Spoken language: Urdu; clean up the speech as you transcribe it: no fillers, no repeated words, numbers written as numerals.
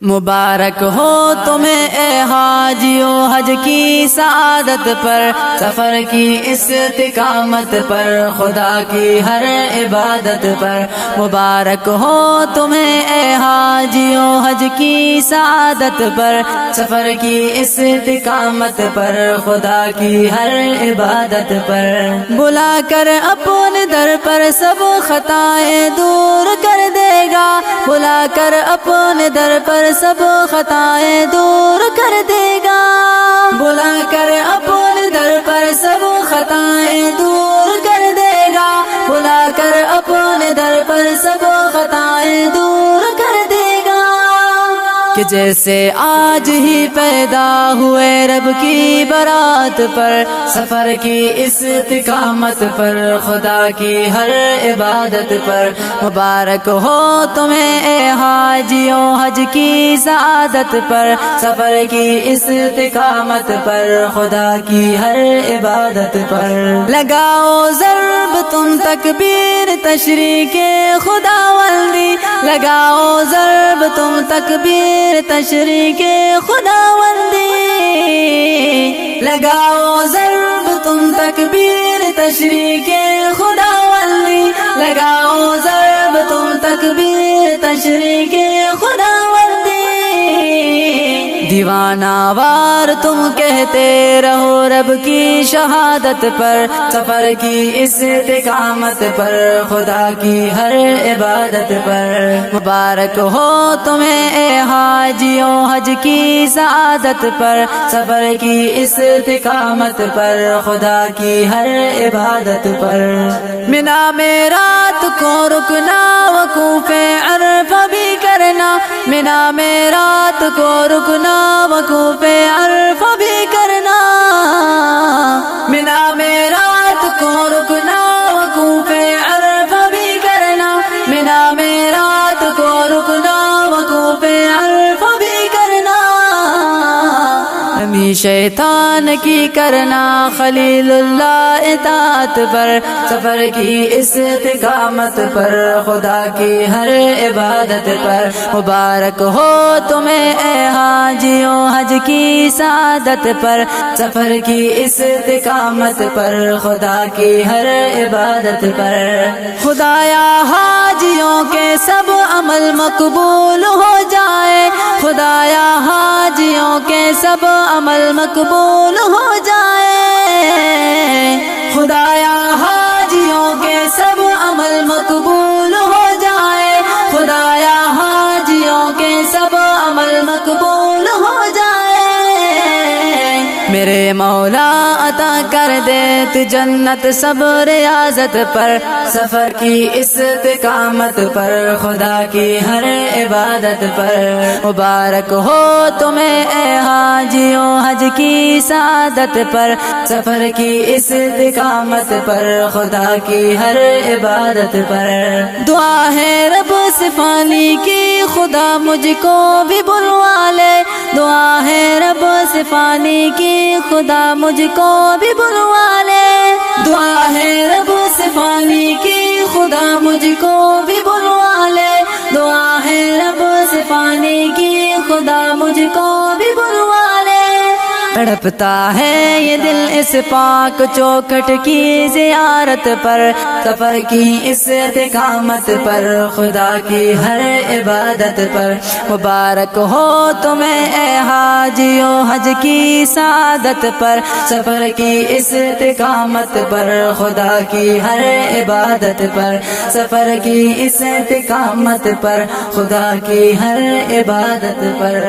مبارک ہو تمہیں اے حاجیو حج کی سعادت پر، سفر کی استقامت پر، خدا کی ہر عبادت پر۔ مبارک ہو تمہیں اے حاجیو حج کی سعادت پر، سفر کی استقامت پر، خدا کی ہر عبادت پر۔ بلا کر اپنے در پر سب خطائیں دور کر دے گا، بلا کر اپنے در پر سب خطائیں دور کر دے گا، بلا کر اپنے در پر سب خطائیں دور کر دے گا، بلا کر اپنے در پر سب خطائیں دور کر دے گا۔ کہ جیسے آج ہی پیدا ہوئے رب کی برات پر، سفر کی استقامت پر، خدا کی ہر عبادت پر۔ مبارک ہو تمہیں اے حاجیو حج کی سعادت پر، سفر کی استقامت پر، خدا کی ہر عبادت پر۔ لگاؤ ضرب تم تکبیر تشریق خداوندی، لگاؤ ضرب تم تکبیر تشریق خداوندی، لگاؤ ضرب تم تکبیر تشریق خداوندی، لگاؤ ضرب تم تکبیر تشریق خداوندی۔ دیوانہ وار تم کہتے رہو رب کی شہادت پر، سفر کی استقامت پر، خدا کی ہر عبادت پر۔ مبارک ہو تمہیں اے حاجیو حج کی سعادت پر، سفر کی استقامت پر، خدا کی ہر عبادت پر۔ منا میں رات کو رکنا وقوف عرفہ بھی کرنا، منا میں رات کو رکنا وقوف عرفہ بھی کرنا، منا میں رات کو رکنا وقوف عرفہ بھی کرنا، منا میں رات کو رکنا وقوف عرفہ بھی کرنا۔ نمی شیطان کی کرنا خلیل اللہ اطاعت پر، سفر کی استقامت پر، خدا کی ہر عبادت پر۔ مبارک ہو تمہیں اے حاجیو حج کی سعادت پر، سفر کی استقامت پر، خدا کی ہر عبادت پر۔ خدایا حاجیوں کے سب عمل مقبول ہو جائے، خدایا حاجیوں کے سب عمل مقبول ہو جائے، خدایا حاجیوں کے سب عمل مقبول ہو جائے، خدایا حاجیوں کے سب عمل مقبول ہو جائے۔ میرے مولا عطا کر دے تو جنت سب ریاضت پر، سفر کی استقامت پر، خدا کی ہر عبادت پر۔ مبارک ہو تمہیں اے حاجیو حج کی سعادت پر، سفر کی استقامت پر، خدا کی ہر عبادت پر۔ دعا ہے رب سے پانی کی خدا مجھ کو بھی بلوا لے، دعا ہے رب سے پانی کی خدا مجھ کو بھی بلوا لے، دعا ہے رب سے پانی کی خدا مجھ کو بھی بلوا لے، دعا ہے رب سے پانی کی خدا مجھ کو بھی بلوا لے۔ تڑپتا ہے یہ دل اس پاک چوکھٹ کی زیارت پر، سفر کی استقامت پر، خدا کی ہر عبادت پر۔ مبارک ہو تمہیں اے حاجیو حج کی سعادت پر، سفر کی استقامت پر، خدا کی ہر عبادت پر، سفر کی استقامت پر، خدا کی ہر عبادت پر۔